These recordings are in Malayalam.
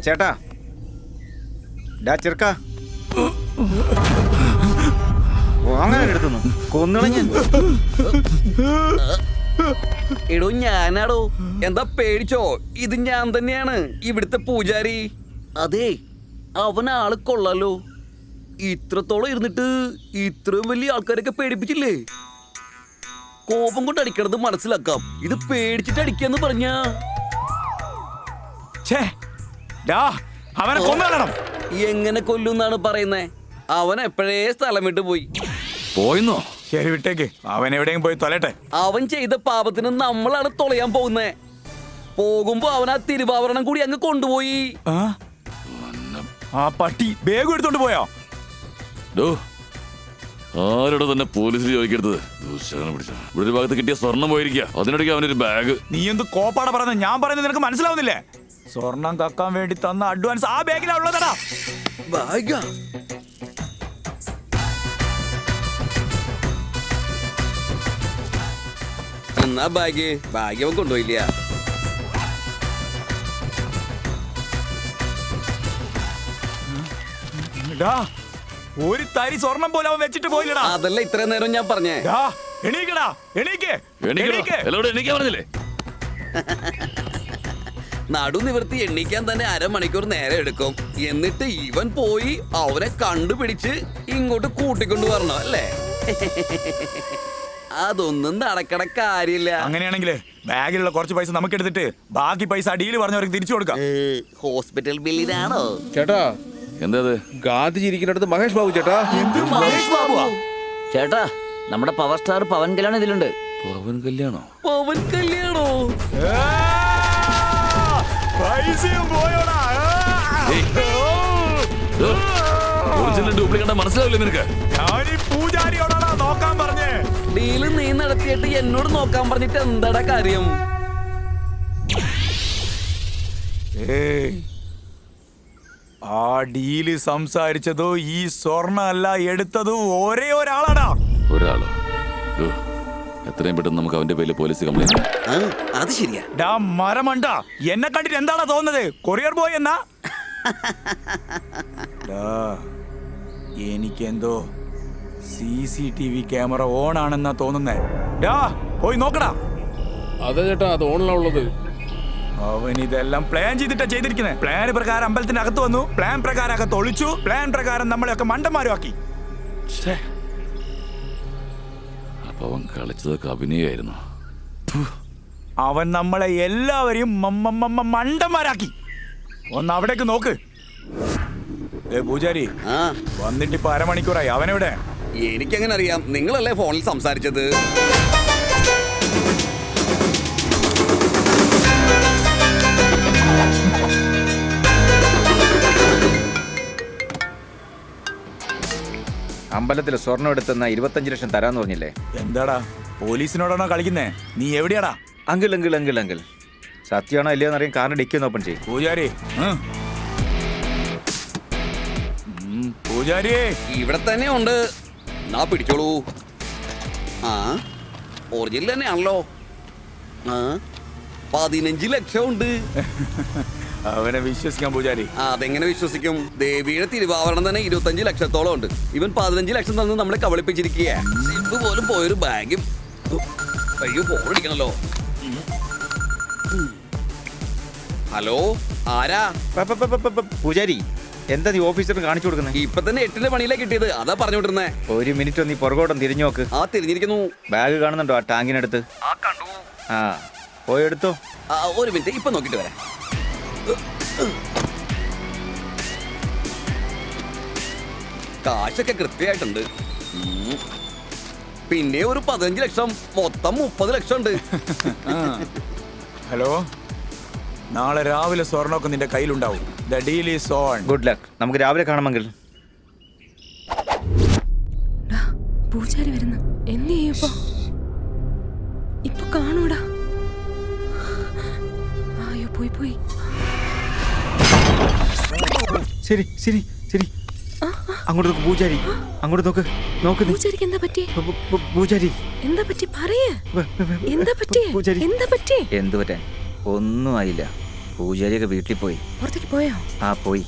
ചേട്ടാ, ചെറുക്ക അങ്ങനെ എടുത്തുന്നു കൊന്നുകളഞ്ഞ. എടോ ഞാനാടോ, എന്താ പേടിച്ചോ? ഇത് ഞാൻ തന്നെയാണ്, ഇവിടുത്തെ പൂജാരി. അതെ, അവനാള് കൊള്ളാലോ. ഇത്രത്തോളം ഇരുന്നിട്ട് ഇത്രയും വലിയ ആൾക്കാരൊക്കെ പേടിപ്പിച്ചില്ലേ? കോപം കൊണ്ട് അടിക്കണത് മനസ്സിലാക്കാം, ഇത് പേടിച്ചിട്ട് അടിക്കാന്ന് പറഞ്ഞ അവനെ കൊല്ലണം. എങ്ങനെ കൊല്ലുന്നാണ് പറയുന്നേ? അവൻ എപ്പോഴേ സ്ഥലം വിട്ടു പോയി. പോയിന്നോ? ശരി, വിട്ടേക്ക്. അവൻ എവിടെയും പോയി തൊലട്ടെ. അവൻ ചെയ്ത പാപത്തിന് നമ്മളാണ് തൊളയാൻ പോകുന്നേ. പോകുമ്പോ അവൻ ആ തിരുവാഭരണം കൂടി അങ്ങ് കൊണ്ടുപോയി. ആ പട്ടി ബാഗ് എടുത്തോണ്ട് പോയോ? ആരോടെ തന്നെ പോലീസിൽ ചോദിക്കരുത്. ഇവിടെ ഒരു ഭാഗത്ത് കിട്ടിയ സ്വർണം പോയിരിക്കുക, അതിനിടയ്ക്ക് അവനൊരു ബാഗ്. നീ എന്ത് കോപ്പാടാ പറയുന്നത്? ഞാൻ പറയുന്നത് നിനക്ക് മനസ്സിലാവുന്നില്ലേ? സ്വർണം കക്കാൻ വേണ്ടി തന്ന അഡ്വാൻസ് ആ ബാഗിലാ ഉള്ളതാ. എന്നാ ബാഗ് അവൻ കൊണ്ടുപോയില്ല. ഒരു തരി സ്വർണം പോലെ അവൻ വെച്ചിട്ട് പോയില്ലടാ. അതല്ല ഇത്രയും നേരം ഞാൻ പറഞ്ഞേ. എണീക്കടാ, എണീക്ക്. പറഞ്ഞില്ലേ? നടു നിവർത്തി എണ്ണിക്കാൻ തന്നെ അരമണിക്കൂർ നേരം എടുക്കും. എന്നിട്ട് ഇവൻ പോയി അവനെ കണ്ടുപിടിച്ച് ഇങ്ങോട്ട് കൂട്ടിക്കൊണ്ടു വരണം അല്ലേ? അതൊന്നും നടക്കണ കാര്യമില്ല. അങ്ങനെയാണെങ്കിലേ ബാഗിലുള്ള കുറച്ച് പൈസ നമുക്ക് എടുത്തിട്ട് ബാക്കി പൈസ ഡീല് പറഞ്ഞവർക്ക് തിരിച്ചു കൊടുക്കാം. ഹോസ്പിറ്റൽ ബില്ലിനാണോ? ചേട്ടാ, എന്താ ഗാന്ധിജി ഇരിക്കുന്നിടത്ത് മഹേഷ് ബാബു ചേട്ടാ. എന്ത് മഹേഷ് ബാബുവാ? ചേട്ടാ, നമ്മുടെ പവർ സ്റ്റാർ പവൻ കല്യാണം ഇതിലുണ്ട്. പവൻ കല്യാണോ? പവൻ കല്യാണോ? പൈസയും പോയോടാ. ഡ്യൂപ്ലിക്കേറ്റ് മനസ്സിലാവില്ലേ നിനക്ക്? ഞാനീ പൂജാരിയോടാ നോക്കാൻ പറഞ്ഞേ. ഡീല് നീ നടത്തിയിട്ട് എന്നോട് നോക്കാൻ പറഞ്ഞിട്ട് എന്താടാ കാര്യം? ആ ഡീല് സംസാരിച്ചതോ ഈ സ്വർണ്ണ അല്ല എടുത്തതും ഒരേ ഒരാളാടാ. ഒരാളോ? എത്രയും പെട്ടെന്ന് നമുക്ക് അവന്റെ പേരിൽ പോലീസ് കംപ്ലൈന്റ്. അത് ശരിയാ. ഡാ മരമണ്ട, എന്നെ കണ്ടിട്ട് എന്താടാ തോന്നുന്നത്? കൊറിയർ ബോയ് എന്നാ? എനിക്കെന്തോ CCTV ക്യാമറ ഓൺ ആണെന്നാ തോന്നുന്നേ. ഡാ പോയി നോക്കടാ. അതെ ചേട്ടാ, അത് ഓണിലാ ഉള്ളത്. അവൻ ഇതെല്ലാം പ്ലാൻ ചെയ്തിട്ടാ ചെയ്തിരിക്കുന്നത്. പ്ലാൻ പ്രകാരം അമ്പലത്തിന്റെ അകത്ത് വന്നു, പ്ലാൻ പ്രകാരം അകത്ത് ഒളിച്ചു, പ്ലാൻ പ്രകാരം നമ്മളെയൊക്കെ മണ്ടന്മാരുമാക്കി. അപ്പൊ അവൻ കളിച്ചതൊക്കെ അഭിനയായിരുന്നു. അവൻ നമ്മളെ എല്ലാവരെയും മണ്ടന്മാരാക്കി. ഒന്ന് അവിടേക്ക് നോക്ക്. പൂജാരി വന്നിട്ട് ഇപ്പൊ അരമണിക്കൂറായി. അവനെവിടെ? എനിക്കെങ്ങനെ അറിയാം? നിങ്ങളല്ലേ ഫോണിൽ സംസാരിച്ചത്? അമ്പലത്തിൽ സ്വർണ്ണം എടുത്തെന്ന 25 ലക്ഷം തരാന്ന് പറഞ്ഞില്ലേ? എന്താടാ പോലീസിനോടാണോ കളിക്കുന്നേ? നീ എവിടെയാടാ? അങ്കിൾ സത്യമാണോ ഇല്ലയോ എന്നറിയാൻ കാറിന് ഡിക്കി ഓപ്പൺ ചെയ്യും. പൂജാരി ഇവിടെ തന്നെ ഉണ്ട്. നാ പിടിച്ചോളൂ. ഒറിജിനൽ തന്നെയാണല്ലോ. 15 ലക്ഷം ഉണ്ട്. അവനെ വിശ്വസിക്കാൻ പൂജാരി? അതെങ്ങനെ വിശ്വസിക്കും? ദേവിയുടെ തിരുവാഭരണം തന്നെ 25 ലക്ഷത്തോളം ഉണ്ട്. ഇവൻ 15 ലക്ഷം തന്ന് നമ്മളെ കബളിപ്പിച്ചിരിക്കുക. സിബ് പോലും പോയൊരു ബാഗും. അയ്യോ, ഫോൺ അടിക്കണല്ലോ. ഹലോ, ആരാ? പൂജാരി, എന്താ നീ ഓഫീസറിന് കാണിച്ചു കൊടുക്കുന്നത്? ഇപ്പൊ തന്നെ 8ന്റെ പണിയിലാ കിട്ടിയത്. അതാ പറഞ്ഞോണ്ടിരുന്നേ. ഒരു മിനിറ്റ് നീ പുറകോട്ടം തിരിഞ്ഞു നോക്ക്. തിരിഞ്ഞിരിക്കുന്നു. ബാഗ് കാണുന്നുണ്ടോ ആ ടാങ്കിനടുത്ത്? പോയി എടുത്തോ. ഒരു മിനിറ്റ്, ഇപ്പൊ നോക്കിട്ട് വരാം. കാശൊക്കെ കൃത്യമായിട്ടുണ്ട്. പിന്നെ ഒരു 15 ലക്ഷം, മൊത്തം 30 ലക്ഷം ഉണ്ട്. ഹലോ, നാളെ രാവിലെ സ്വർണ്ണമൊക്കെ നിന്റെ കയ്യിലുണ്ടാവും. The deal is on. Good luck. നമുക്ക് രാവിലെ കാണാമെങ്കിൽ. പൂജാരി വരുന്നു. എന്ത് ചെയ്യപ്പോ? ഇപ്പൊ കാണൂടാ. അയ്യോ, പോയി. ശരി അങ്ങോട്ട് നോക്ക് പൂജാരി, അങ്ങോട്ട് നോക്ക്. പൂജാരിക്ക് എന്താ പറ്റി? പൂജാരി എന്താ പറ്റി? പറയേ. എന്താ പറ്റി? എന്ത് പറ്റാൻ? ഒന്നും ആയില്ല. പൂജാരിയൊക്കെ വീട്ടിൽ പോയി. പുറത്തേക്ക് പോയോ? ആ പോയി.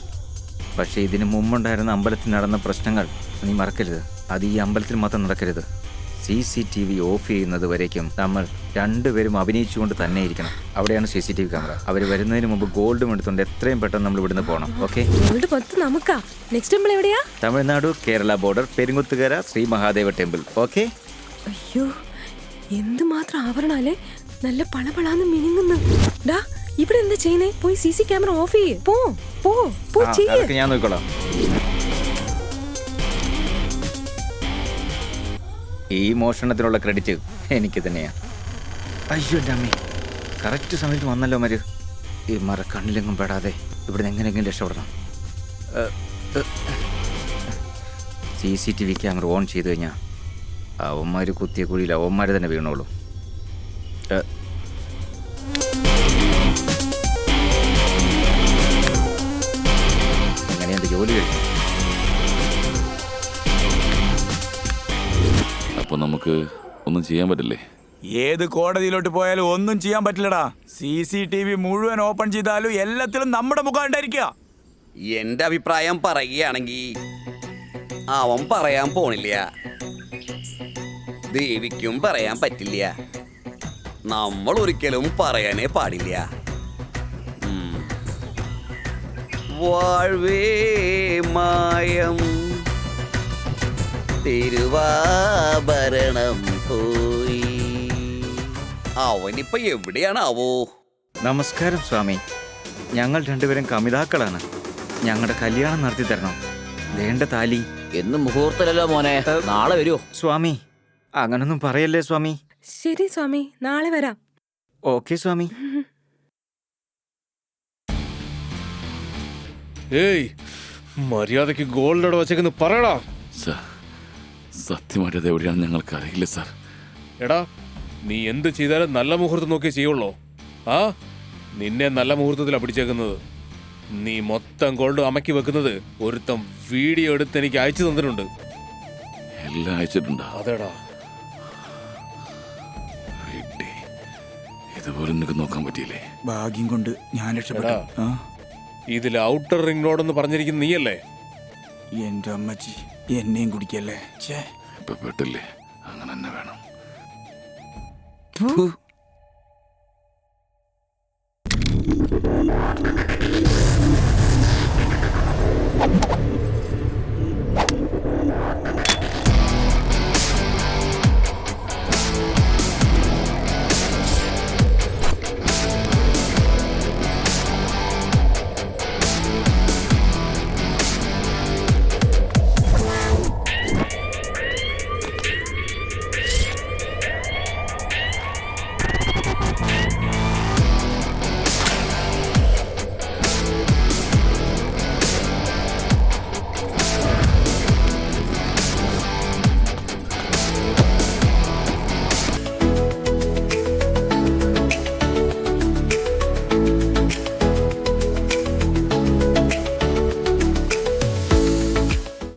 പക്ഷേ ഇതിനു മുമ്പുണ്ടായിരുന്ന അമ്പലത്തിൽ നടന്ന പ്രശ്നങ്ങൾ നീ മറക്കരുത്. അത് ഈ അമ്പലത്തിൽ മാത്രം നടക്കരുത്. CCTV ഓഫ് ചെയ്യുന്നത് വരേക്കും നമ്മൾ രണ്ടുപേരും അഭിനയിച്ചുകൊണ്ട് തന്നെ ഇരിക്കണം. അവിടെയാണ് CCTV ക്യാമറ. അവർ വരുന്നതിന് മുമ്പ് ഗോൾഡും എടുത്തുകൊണ്ട് എത്രയും പെട്ടെന്ന് നമ്മൾ ഇവിടുന്ന് പോകണം. ഓക്കെ? ഗോൾഡ് മൊത്തം നമുക്കാ. നെക്സ്റ്റ് ടെമ്പിൾ എവിടെയാ? Tamil Nadu Kerala border Perungkuthukara Shri Mahadeva temple. Okay? അയ്യോ, എന്തുമാത്രം ആവരണാലേ, നല്ല പളപളാന്ന് മിനുങ്ങുന്നു. ഡാ, ഇവിടെ എന്താ ചെയ്യുന്നേ? പോയി CC ക്യാമറ ഓഫ് ചെയ്യേ. പോ പോ പോ ചെയ്യേ. അതൊക്കെ ഞാൻ നോക്കിക്കോളാം. ഈ മോഷണത്തിനുള്ള ക്രെഡിറ്റ് എനിക്ക് തന്നെയാണ്. അയ്യോ എൻ്റെ അമ്മേ, കറക്റ്റ് സമയത്ത് വന്നല്ലോ മരു. ഈ മറ കണ്ണിലെങ്ങും പെടാതെ ഇവിടെ എങ്ങനെയെങ്കിലും രക്ഷപ്പെടണം. CCTV ക്യാമറ ഓൺ ചെയ്ത് കഴിഞ്ഞാൽ അവന്മാർ കുത്തിയ കുഴിയിൽ അവന്മാർ തന്നെ വീണോളൂ. അങ്ങനെ എൻ്റെ ജോലി കഴിഞ്ഞു. അപ്പൊ നമുക്ക് ഒന്നും ചെയ്യാൻ പറ്റില്ലേ? ഏത് കോടതിയിലോട്ട് പോയാലും ഒന്നും ചെയ്യാൻ പറ്റില്ലടാ. CCTV മുഴുവൻ ഓപ്പൺ ചെയ്താലും എല്ലാത്തിലും നമ്മുടെ മുഖം ഉണ്ടായിരിക്കുക. എന്റെ അഭിപ്രായം പറയുകയാണെങ്കിൽ അവൻ പറയാൻ പോണില്ല, ദേവിക്കും പറയാൻ പറ്റില്ല, നമ്മൾ ഒരിക്കലും പറയാനേ പാടില്ല. വാഴ്വേ മായം തിരുവാഭരണം പോയി. അവനിപ്പോ എവിടെയാണാവോ? നമസ്കാരം സ്വാമി. ഞങ്ങൾ രണ്ടുപേരും കമിതാക്കളാണ്. ഞങ്ങളുടെ കല്യാണം നടത്തി തരണം. വേണ്ട താലി. എന്ന് മുഹൂർത്തമല്ലോ മോനെ, നാളെ വരുമോ? സ്വാമി അങ്ങനൊന്നും പറയല്ലേ സ്വാമി. ശരി സ്വാമി, നാളെ വരാം. ഓക്കെ സ്വാമി. ഏയ്, മര്യാദക്ക് ഗോൾഡ് അവിടെ വച്ചേക്കെന്ന് പറയടാ. സാർ, സത്യമായിട്ട് അത് എവിടെയാണ് ഞങ്ങൾക്ക് അറിയില്ല സാർ. എടാ, നീ എന്ത് ചെയ്താലും നല്ല മുഹൂർത്തം നോക്കിയേ ചെയ്യുള്ളൂ. ആ, നിന്നെ നല്ല മുഹൂർത്തത്തിലാണ് പിടിച്ചേക്കുന്നത്. നീ മൊത്തം ഗോൾഡ് അമക്കി വെക്കുന്നത് ഒരുത്തം വീഡിയോ എടുത്ത് എനിക്ക് അയച്ചു തന്നിട്ടുണ്ട്. എല്ലാം അയച്ചിട്ടുണ്ടോ? അതേടാ. ഇതുപോലെ നിനക്ക് നോക്കാൻ പറ്റിയില്ലേ? ഭാഗ്യം കൊണ്ട് ഞാൻ രക്ഷപ്പെടാ. ഇതിൽ ഔട്ടർ റിംഗ് റോഡ് പറഞ്ഞിരിക്കുന്ന നീയല്ലേ? എന്റെ അമ്മച്ചി എന്നെയും കുടിക്കല്ലേ. ഇപ്പൊ പെട്ടില്ലേ? അങ്ങനെ തന്നെ വേണം.